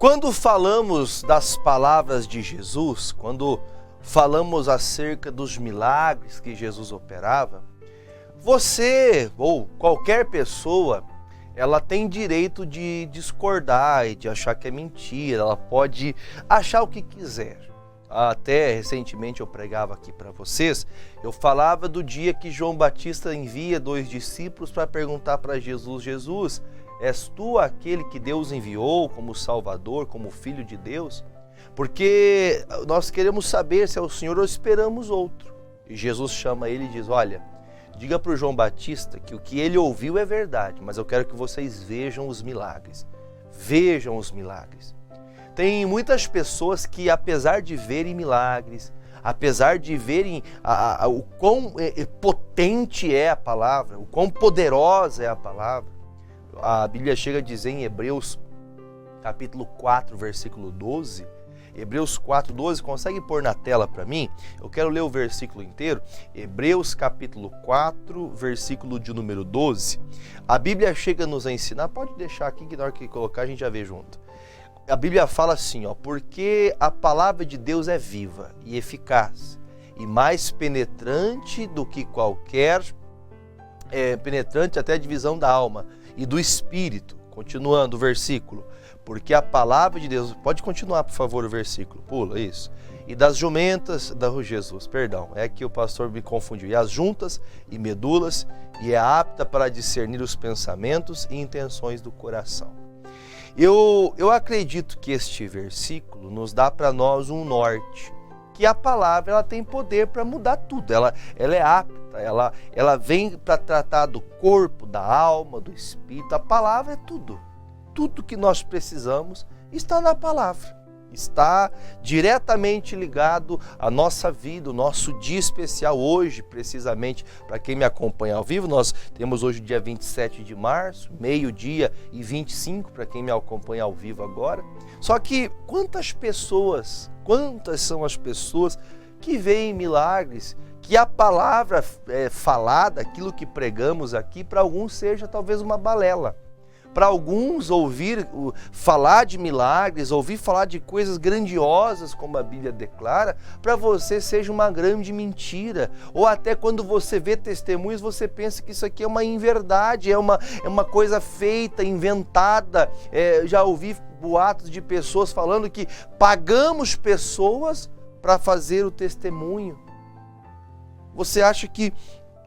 Quando falamos das palavras de Jesus, quando falamos acerca dos milagres que Jesus operava, você ou qualquer pessoa, ela tem direito de discordar e de achar que é mentira, ela pode achar o que quiser. Até recentemente eu pregava aqui para vocês, eu falava do dia que João Batista envia 2 discípulos para perguntar para Jesus: Jesus, és tu aquele que Deus enviou como Salvador, como Filho de Deus? Porque nós queremos saber se é o Senhor ou esperamos outro. E Jesus chama ele e diz: olha, diga para o João Batista que o que ele ouviu é verdade, mas eu quero que vocês vejam os milagres. Vejam os milagres. Tem muitas pessoas que, apesar de verem milagres, apesar de verem o quão potente é a palavra, o quão poderosa é a palavra, a Bíblia chega a dizer em Hebreus capítulo 4, versículo 12, Hebreus 4:12, consegue pôr na tela para mim? Eu quero ler o versículo inteiro. Hebreus capítulo 4, versículo de número 12. A Bíblia chega a nos ensinar, pode deixar aqui que na hora que colocar a gente já vê junto. A Bíblia fala assim, porque a palavra de Deus é viva e eficaz e mais penetrante do que qualquer, penetrante até a divisão da alma e do espírito. Continuando o versículo, porque a palavra de Deus, pode continuar por favor o versículo, pula isso, e das jumentas, é que o pastor me confundiu, e as juntas e medulas, e é apta para discernir os pensamentos e intenções do coração. Eu acredito que este versículo nos dá para nós um norte, que a palavra ela tem poder para mudar tudo, ela é apta, ela vem para tratar do corpo, da alma, do espírito. A palavra é tudo. Tudo que nós precisamos está na palavra. Está diretamente ligado à nossa vida, o nosso dia especial hoje, precisamente, para quem me acompanha ao vivo. Nós temos hoje o dia 27 de março, meio-dia e 25, para quem me acompanha ao vivo agora. Só que quantas são as pessoas que veem milagres, que a palavra falada, aquilo que pregamos aqui, para alguns seja talvez uma balela. Para alguns, ouvir falar de milagres, ouvir falar de coisas grandiosas, como a Bíblia declara, para você seja uma grande mentira. Ou até quando você vê testemunhos, você pensa que isso aqui é uma inverdade, é uma coisa feita, inventada. Já ouvi boatos de pessoas falando que pagamos pessoas para fazer o testemunho. Você acha que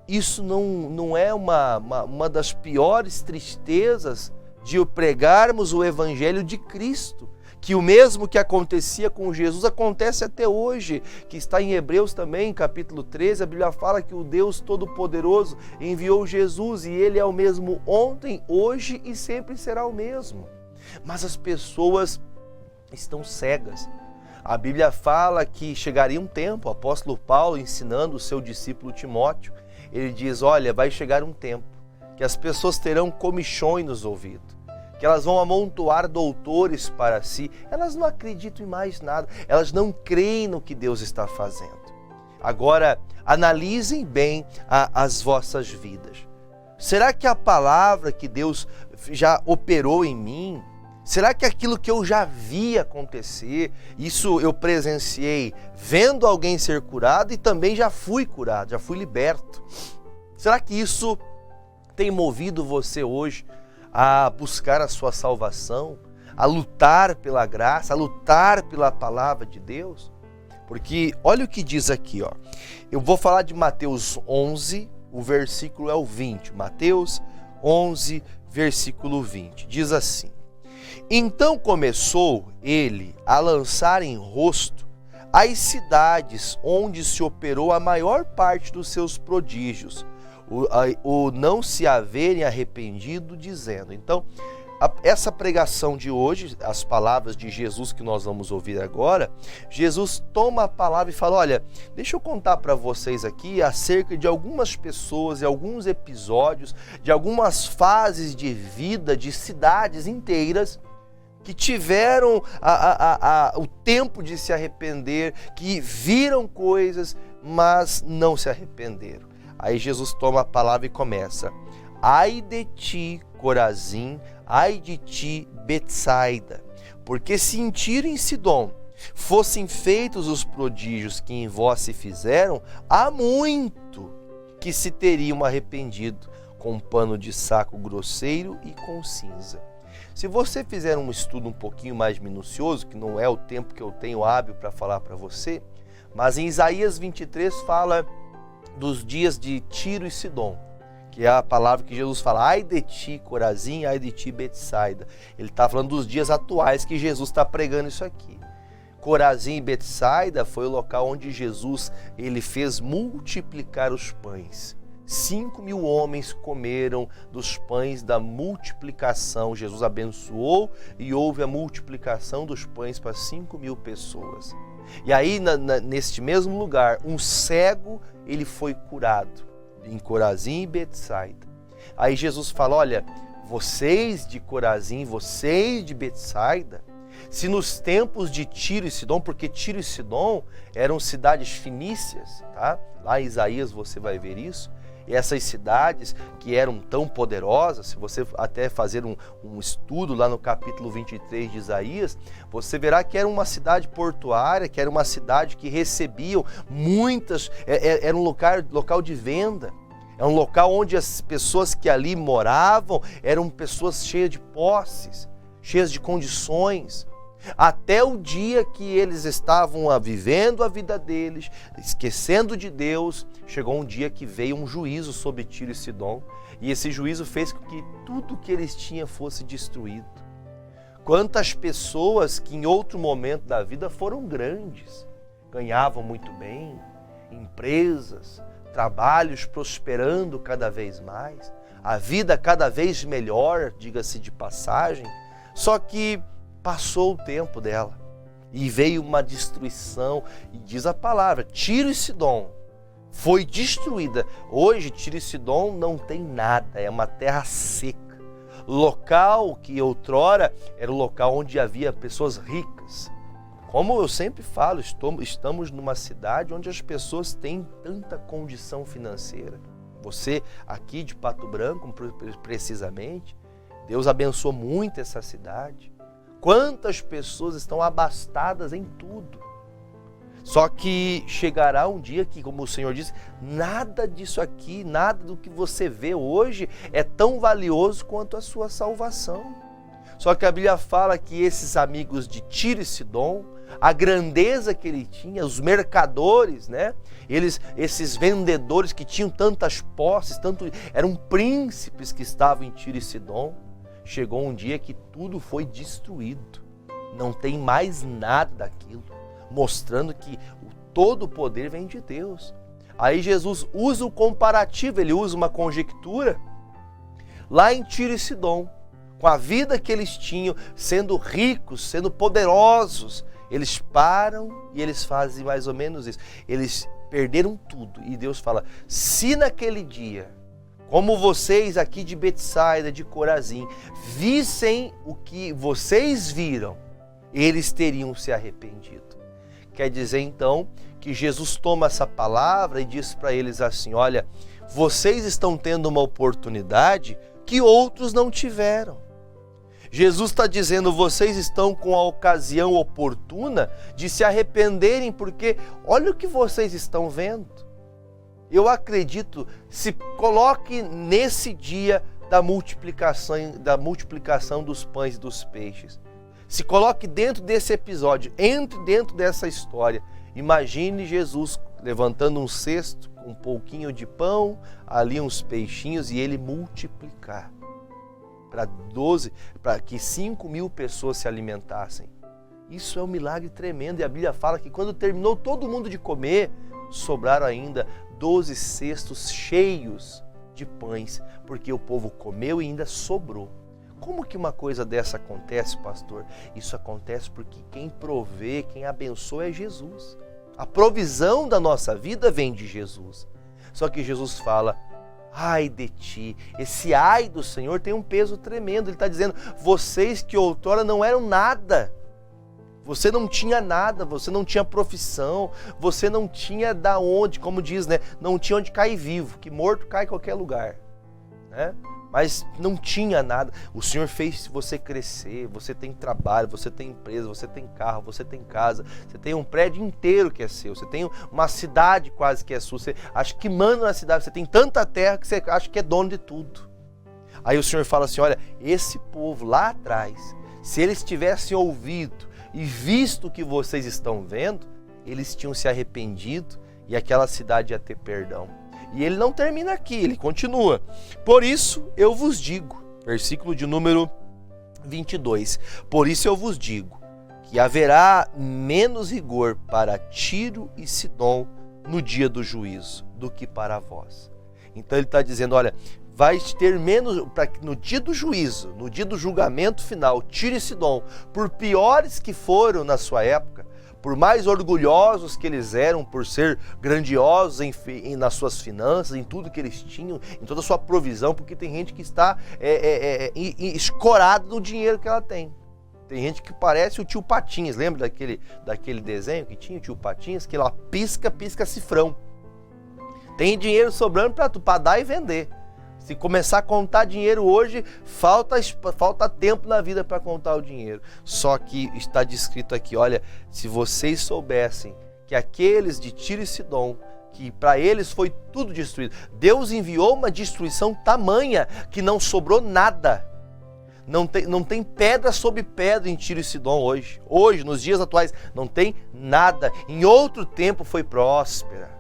isso não é uma das piores tristezas de pregarmos o Evangelho de Cristo? Que o mesmo que acontecia com Jesus acontece até hoje, que está em Hebreus também, capítulo 13, a Bíblia fala que o Deus Todo-Poderoso enviou Jesus e Ele é o mesmo ontem, hoje e sempre será o mesmo. Mas as pessoas estão cegas. A Bíblia fala que chegaria um tempo, o apóstolo Paulo ensinando o seu discípulo Timóteo, ele diz, olha, vai chegar um tempo que as pessoas terão comichões nos ouvidos, que elas vão amontoar doutores para si, elas não acreditam em mais nada, elas não creem no que Deus está fazendo. Agora, analisem bem as vossas vidas. Será que a palavra que Deus já operou em mim, será que aquilo que eu já vi acontecer, isso eu presenciei vendo alguém ser curado e também já fui curado, já fui liberto? Será que isso tem movido você hoje a buscar a sua salvação, a lutar pela graça, a lutar pela palavra de Deus? Porque olha o que diz aqui, eu vou falar de Mateus 11, o versículo é o 20, Mateus 11, versículo 20, diz assim: então começou ele a lançar em rosto as cidades onde se operou a maior parte dos seus prodígios, o não se haverem arrependido, dizendo. Então, essa pregação de hoje, as palavras de Jesus que nós vamos ouvir agora, Jesus toma a palavra e fala, olha, deixa eu contar para vocês aqui acerca de algumas pessoas e alguns episódios, de algumas fases de vida de cidades inteiras que tiveram o tempo de se arrepender, que viram coisas, mas não se arrependeram. Aí Jesus toma a palavra e começa: ai de ti, Corazim, ai de ti, Betsaida, Porque se em Tiro e em Sidom fossem feitos os prodígios que em vós se fizeram, há muito que se teriam arrependido com pano de saco grosseiro e com cinza. Se você fizer um estudo um pouquinho mais minucioso, que não é o tempo que eu tenho hábil para falar para você, mas em Isaías 23 fala dos dias de Tiro e Sidom, que é a palavra que Jesus fala, ai de ti, Corazim, ai de ti, Betsaida. Ele está falando dos dias atuais que Jesus está pregando isso aqui. Corazim e Betsaida foi o local onde Jesus ele fez multiplicar os pães. 5.000 homens comeram dos pães da multiplicação. Jesus abençoou e houve a multiplicação dos pães para 5.000 pessoas. E aí, neste mesmo lugar, um cego ele foi curado, em Corazim e Betsaida. Aí Jesus fala, olha, vocês de Corazim, vocês de Betsaida, se nos tempos de Tiro e Sidom, porque Tiro e Sidom eram cidades fenícias, tá? Lá em Isaías você vai ver isso. E essas cidades que eram tão poderosas, se você até fazer um estudo lá no capítulo 23 de Isaías, você verá que era uma cidade portuária, que era uma cidade que recebiam muitas, era um local de venda, é um local onde as pessoas que ali moravam eram pessoas cheias de posses, cheias de condições. Até o dia que eles estavam vivendo a vida deles, esquecendo de Deus, chegou um dia que veio um juízo sobre Tiro e Sidom, e esse juízo fez com que tudo que eles tinham fosse destruído. Quantas pessoas que em outro momento da vida foram grandes, ganhavam muito bem, empresas, trabalhos prosperando cada vez mais, a vida cada vez melhor, diga-se de passagem, só que passou o tempo dela e veio uma destruição, e diz a palavra, Tiro e Sidom foi destruída. Hoje Tiro e Sidom não tem nada, é uma terra seca. Local que outrora era o local onde havia pessoas ricas. Como eu sempre falo, estamos numa cidade onde as pessoas têm tanta condição financeira. Você aqui de Pato Branco, precisamente, Deus abençoou muito essa cidade. Quantas pessoas estão abastadas em tudo. Só que chegará um dia que, como o Senhor disse, nada disso aqui, nada do que você vê hoje é tão valioso quanto a sua salvação. Só que a Bíblia fala que esses amigos de Tiro e Sidom, a grandeza que ele tinha, os mercadores, né? Esses vendedores que tinham tantas posses, eram príncipes que estavam em Tiro e Sidom. Chegou um dia que tudo foi destruído, não tem mais nada daquilo, mostrando que todo o poder vem de Deus. Aí Jesus usa o comparativo, ele usa uma conjectura, lá em Tiro e Sidom, com a vida que eles tinham, sendo ricos, sendo poderosos, eles param e eles fazem mais ou menos isso, eles perderam tudo, e Deus fala, se naquele dia, como vocês aqui de Betsaida, de Corazim, vissem o que vocês viram, eles teriam se arrependido. Quer dizer então que Jesus toma essa palavra e diz para eles assim, olha, vocês estão tendo uma oportunidade que outros não tiveram. Jesus está dizendo, vocês estão com a ocasião oportuna de se arrependerem, porque olha o que vocês estão vendo. Eu acredito, se coloque nesse dia da multiplicação dos pães e dos peixes. Se coloque dentro desse episódio, entre dentro dessa história. Imagine Jesus levantando um cesto com um pouquinho de pão, ali uns peixinhos e ele multiplicar para que 5.000 pessoas se alimentassem. Isso é um milagre tremendo, e a Bíblia fala que quando terminou todo mundo de comer, sobraram ainda 12 cestos cheios de pães, porque o povo comeu e ainda sobrou. Como que uma coisa dessa acontece, pastor? Isso acontece porque quem provê, quem abençoa é Jesus. A provisão da nossa vida vem de Jesus. Só que Jesus fala, ai de ti, esse ai do Senhor tem um peso tremendo. Ele está dizendo, vocês que outrora não eram nada, você não tinha nada, você não tinha profissão, você não tinha da onde, como diz, né? Não tinha onde cair vivo, que morto cai em qualquer lugar. né? Mas não tinha nada. O Senhor fez você crescer, você tem trabalho, você tem empresa, você tem carro, você tem casa, você tem um prédio inteiro que é seu, você tem uma cidade quase que é sua, você acha que manda na cidade, você tem tanta terra que você acha que é dono de tudo. Aí o Senhor fala assim, olha, esse povo lá atrás, se eles tivessem ouvido e visto o que vocês estão vendo, eles tinham se arrependido e aquela cidade ia ter perdão. E ele não termina aqui, ele continua. Por isso eu vos digo, versículo de número 22, por isso eu vos digo, que haverá menos rigor para Tiro e Sidom no dia do juízo do que para vós. Então ele está dizendo, olha, vai ter menos, no dia do juízo, no dia do julgamento final, Tiro e Sidom, por piores que foram na sua época, por mais orgulhosos que eles eram, por ser grandiosos nas suas finanças, em tudo que eles tinham, em toda a sua provisão, porque tem gente que está escorado no dinheiro que ela tem. Tem gente que parece o tio Patinhas, lembra daquele desenho que tinha o tio Patinhas, que ela pisca cifrão. Tem dinheiro sobrando para dar e vender. Se começar a contar dinheiro hoje, falta tempo na vida para contar o dinheiro. Só que está descrito aqui, olha, se vocês soubessem que aqueles de Tiro e Sidom, que para eles foi tudo destruído, Deus enviou uma destruição tamanha que não sobrou nada. Não tem pedra sobre pedra em Tiro e Sidom hoje. Hoje, nos dias atuais, não tem nada. Em outro tempo foi próspera.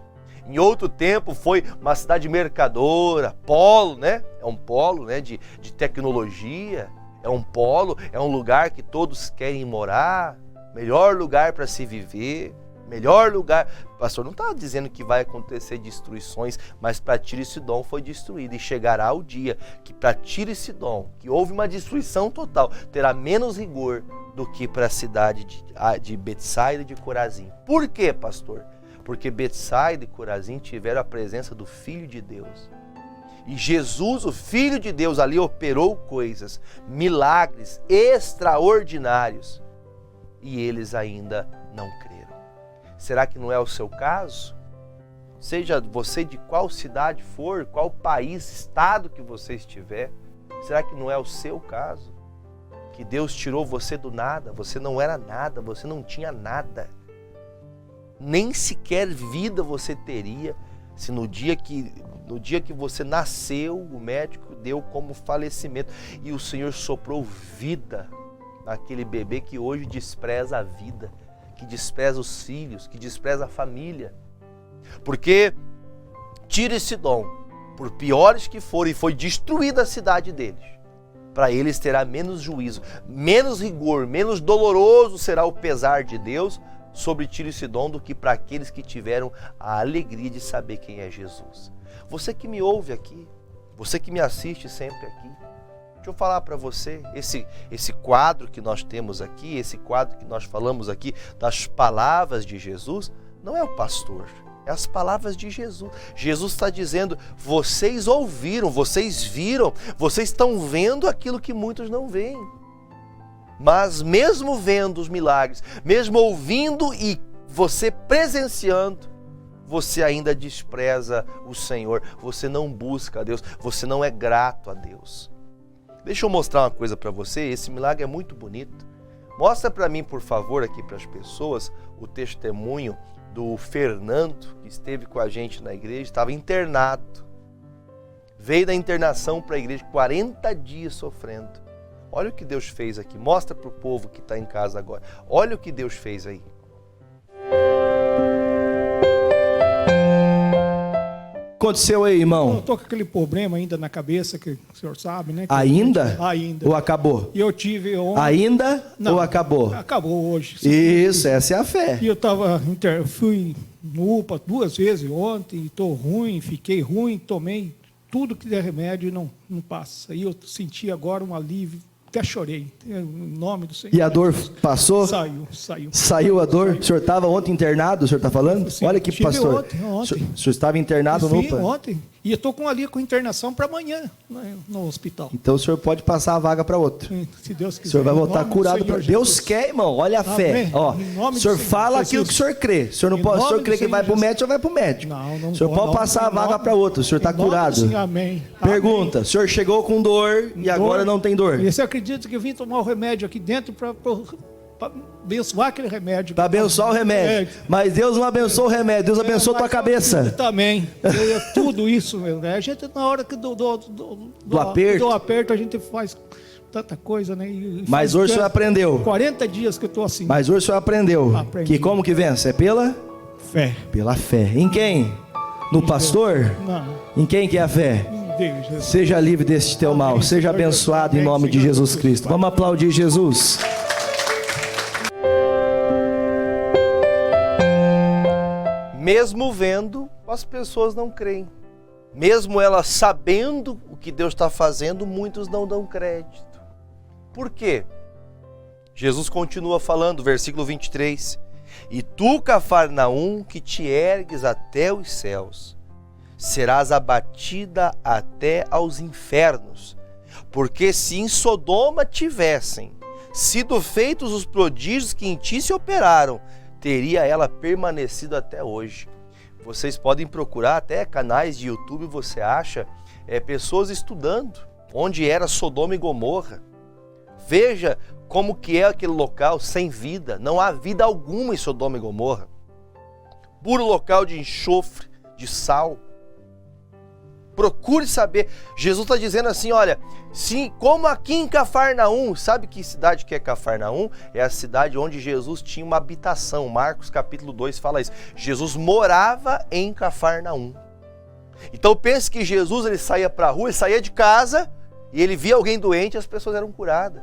Em outro tempo foi uma cidade mercadora, polo, né? É um polo, né? de tecnologia, é um polo, é um lugar que todos querem morar, melhor lugar para se viver, melhor lugar. O pastor não está dizendo que vai acontecer destruições, mas para Tiro e Sidom foi destruído. E chegará o dia que para Tiro e Sidom, que houve uma destruição total, terá menos rigor do que para a cidade de Betsaida e de Corazim. Por quê, pastor? Porque Betsaida e Corazim tiveram a presença do Filho de Deus. E Jesus, o Filho de Deus, ali operou coisas, milagres extraordinários. E eles ainda não creram. Será que não é o seu caso? Seja você de qual cidade for, qual país, estado que você estiver, será que não é o seu caso? Que Deus tirou você do nada, você não era nada, você não tinha nada. Nem sequer vida você teria se no dia que você nasceu, o médico deu como falecimento e o Senhor soprou vida naquele bebê que hoje despreza a vida, que despreza os filhos, que despreza a família. Porque Tiro e Sidom, por piores que forem, foi destruída a cidade deles. Para eles terá menos juízo, menos rigor, menos doloroso será o pesar de Deus sobre Tiro e Sidom do que para aqueles que tiveram a alegria de saber quem é Jesus. Você que me ouve aqui, você que me assiste sempre aqui, deixa eu falar para você, esse quadro que nós temos aqui, esse quadro que nós falamos aqui das palavras de Jesus, não é o pastor, é as palavras de Jesus. Jesus está dizendo, vocês ouviram, vocês viram, vocês estão vendo aquilo que muitos não veem. Mas mesmo vendo os milagres, mesmo ouvindo e você presenciando, você ainda despreza o Senhor, você não busca a Deus, você não é grato a Deus. Deixa eu mostrar uma coisa para você, esse milagre é muito bonito. Mostra para mim, por favor, aqui para as pessoas, o testemunho do Fernando, que esteve com a gente na igreja, estava internado. Veio da internação para a igreja, 40 dias sofrendo. Olha o que Deus fez aqui. Mostra para o povo que está em casa agora. Olha o que Deus fez aí. Aconteceu aí, irmão? Eu estou com aquele problema ainda na cabeça, que o senhor sabe, né? Ainda? Ainda. Ou acabou? E eu tive ontem... Ainda? Não, ou acabou? Acabou hoje. Isso, essa é a fé. E eu fui no UPA 2 vezes ontem, estou ruim, fiquei ruim, tomei tudo que der remédio e não passa. E eu senti agora um alívio. Até chorei, em nome do Senhor. E a dor passou? Saiu. Saiu a dor? Saiu. O senhor estava ontem internado, o senhor está falando? Sim, Olha aqui, pastor. Ontem. O senhor estava internado no UPA? Ontem. E eu estou com internação para amanhã, né, no hospital. Então o senhor pode passar a vaga para outro. Se Deus quiser. O senhor vai voltar Em nome do curado. Senhor Deus Jesus. quer, irmão. Olha a fé. Amém. Ó, Em nome o senhor do Senhor fala Jesus. aquilo que o senhor crê. O senhor não Em pode, o nome senhor do crê que Senhor vai para o Jesus. médico, o senhor vai para o médico. Não O senhor vou, pode não. passar a Em vaga nome- para outro. O senhor está em nome do curado. Senhor, amém. Pergunta: o senhor chegou com dor e agora não tem dor? E você acredita que eu vim tomar o remédio aqui dentro para abençoar aquele remédio? Para abençoar o remédio. Mas Deus não abençoou o remédio, Deus abençoou a tua cabeça. Também. É tudo isso, meu. A gente, na hora que do aperto, a gente faz tanta coisa, né? Mas hoje o senhor aprendeu. 40 dias que eu estou assim. Mas hoje o senhor aprendeu. Aprendi. Que como que vence? É pela? Fé. Pela fé. Em quem? No pastor? Não. Em quem que é a fé? Em Deus, Jesus. Seja livre deste teu mal. Seja abençoado em nome de Jesus Cristo. Vamos aplaudir Jesus. Mesmo vendo, as pessoas não creem. Mesmo elas sabendo o que Deus está fazendo, muitos não dão crédito. Por quê? Jesus continua falando, versículo 23. E tu, Cafarnaum, que te ergues até os céus, serás abatida até aos infernos. Porque se em Sodoma tivessem sido feitos os prodígios que em ti se operaram, teria ela permanecido até hoje. Vocês podem procurar até canais de YouTube, você acha, pessoas estudando onde era Sodoma e Gomorra. Veja como que é aquele local sem vida, não há vida alguma em Sodoma e Gomorra. Puro local de enxofre, de sal. Procure saber. Jesus está dizendo assim, olha, sim, como aqui em Cafarnaum, sabe que cidade que é Cafarnaum? É a cidade onde Jesus tinha uma habitação. Marcos capítulo 2 fala isso. Jesus morava em Cafarnaum. Então pense que Jesus ele saía para a rua, ele saía de casa e ele via alguém doente e as pessoas eram curadas.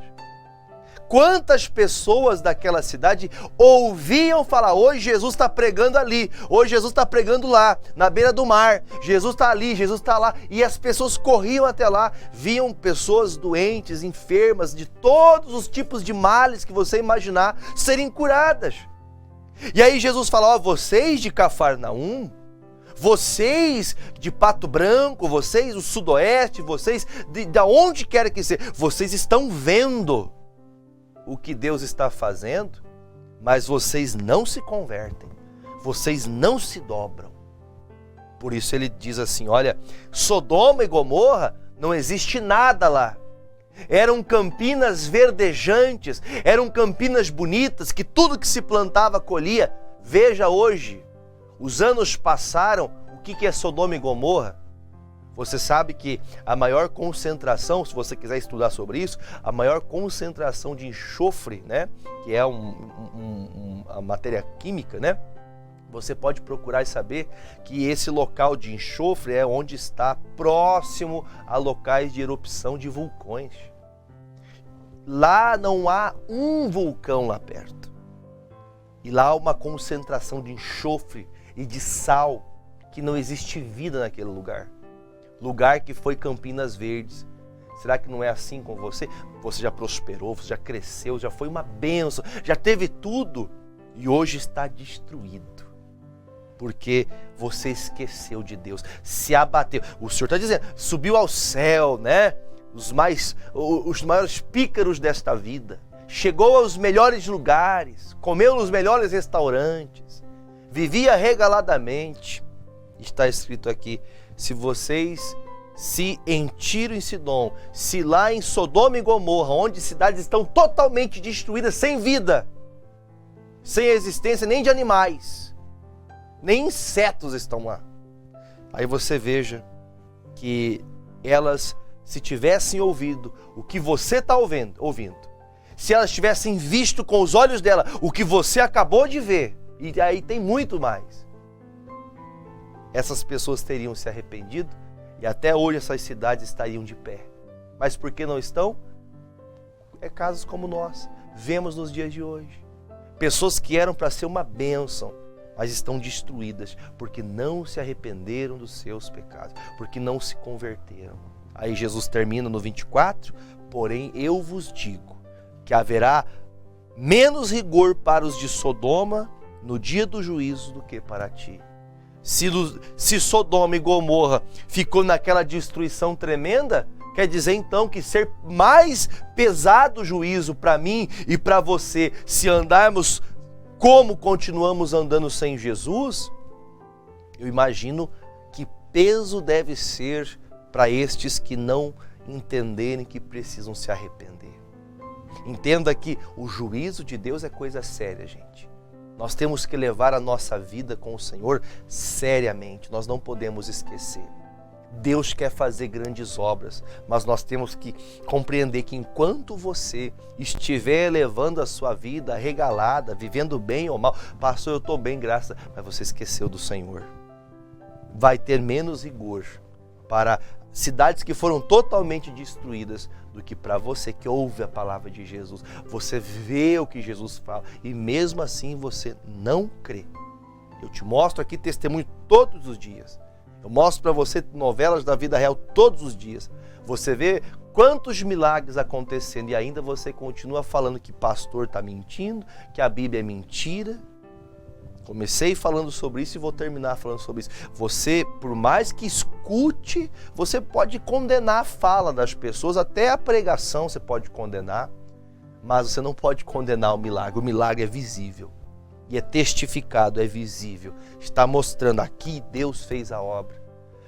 Quantas pessoas daquela cidade ouviam falar, hoje Jesus está pregando ali, hoje Jesus está pregando lá, na beira do mar, Jesus está ali, Jesus está lá, e as pessoas corriam até lá, viam pessoas doentes, enfermas, de todos os tipos de males que você imaginar, serem curadas. E aí Jesus fala, ó, vocês de Cafarnaum, vocês de Pato Branco, vocês do Sudoeste, vocês de onde quer que seja, vocês estão vendo o que Deus está fazendo, mas vocês não se convertem, vocês não se dobram. Por isso ele diz assim, olha, Sodoma e Gomorra, não existe nada lá. Eram campinas verdejantes, eram campinas bonitas, que tudo que se plantava colhia. Veja hoje, os anos passaram, o que é Sodoma e Gomorra? Você sabe que a maior concentração, se você quiser estudar sobre isso, a maior concentração de enxofre, né, que é uma matéria química, né, você pode procurar e saber que esse local de enxofre é onde está próximo a locais de erupção de vulcões. Lá não há um vulcão lá perto. E lá há uma concentração de enxofre e de sal, que não existe vida naquele lugar. Lugar que foi Campinas Verdes. Será que não é assim com você? Você já prosperou, você já cresceu, já foi uma bênção, já teve tudo e hoje está destruído. Porque você esqueceu de Deus, se abateu. O Senhor está dizendo, subiu ao céu, né? Os maiores pícaros desta vida. Chegou aos melhores lugares, comeu nos melhores restaurantes, vivia regaladamente. Está escrito aqui, se vocês se em Tiro e Sidom, se lá em Sodoma e Gomorra, onde cidades estão totalmente destruídas, sem vida, sem existência nem de animais, nem insetos estão lá. Aí você veja que elas, se tivessem ouvido o que você está ouvindo, se elas tivessem visto com os olhos dela o que você acabou de ver, e aí tem muito mais, essas pessoas teriam se arrependido e até hoje essas cidades estariam de pé. Mas por que não estão? É casos como nós vemos nos dias de hoje. Pessoas que eram para ser uma bênção, mas estão destruídas porque não se arrependeram dos seus pecados, porque não se converteram. Aí Jesus termina no 24, porém eu vos digo que haverá menos rigor para os de Sodoma no dia do juízo do que para ti. Se Sodoma e Gomorra ficou naquela destruição tremenda, quer dizer então que ser mais pesado o juízo para mim e para você, se andarmos como continuamos andando sem Jesus, eu imagino que peso deve ser para estes que não entenderem que precisam se arrepender. Entenda que o juízo de Deus é coisa séria, gente. Nós temos que levar a nossa vida com o Senhor seriamente, nós não podemos esquecer. Deus quer fazer grandes obras, mas nós temos que compreender que enquanto você estiver levando a sua vida regalada, vivendo bem ou mal, pastor, eu estou bem, graças, mas você esqueceu do Senhor. Vai ter menos rigor para cidades que foram totalmente destruídas do que para você que ouve a palavra de Jesus. Você vê o que Jesus fala e mesmo assim você não crê. Eu te mostro aqui testemunho todos os dias. Eu mostro para você novelas da vida real todos os dias. Você vê quantos milagres acontecendo e ainda você continua falando que pastor está mentindo, que a Bíblia é mentira. Comecei falando sobre isso e vou terminar falando sobre isso. Você, por mais que escute, você pode condenar a fala das pessoas, até a pregação você pode condenar, mas você não pode condenar o milagre. O milagre é visível. E é testificado, é visível. Está mostrando aqui, Deus fez a obra.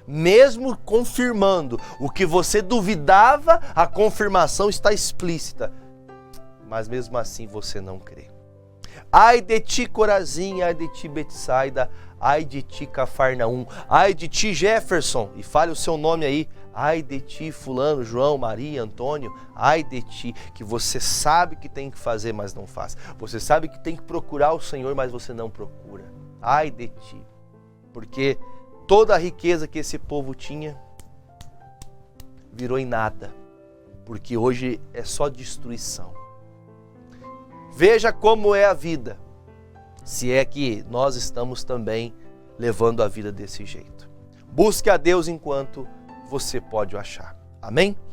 Mesmo confirmando o que você duvidava, a confirmação está explícita. Mas mesmo assim você não crê. Ai de ti, Corazim, ai de ti, Betsaida, ai de ti, Cafarnaum, ai de ti, Jefferson, e fale o seu nome aí, ai de ti, fulano, João, Maria, Antônio, ai de ti, que você sabe que tem que fazer, mas não faz. Você sabe que tem que procurar o Senhor, mas você não procura. Ai de ti, porque toda a riqueza que esse povo tinha virou em nada, porque hoje é só destruição. Veja como é a vida, se é que nós estamos também levando a vida desse jeito. Busque a Deus enquanto você pode o achar. Amém?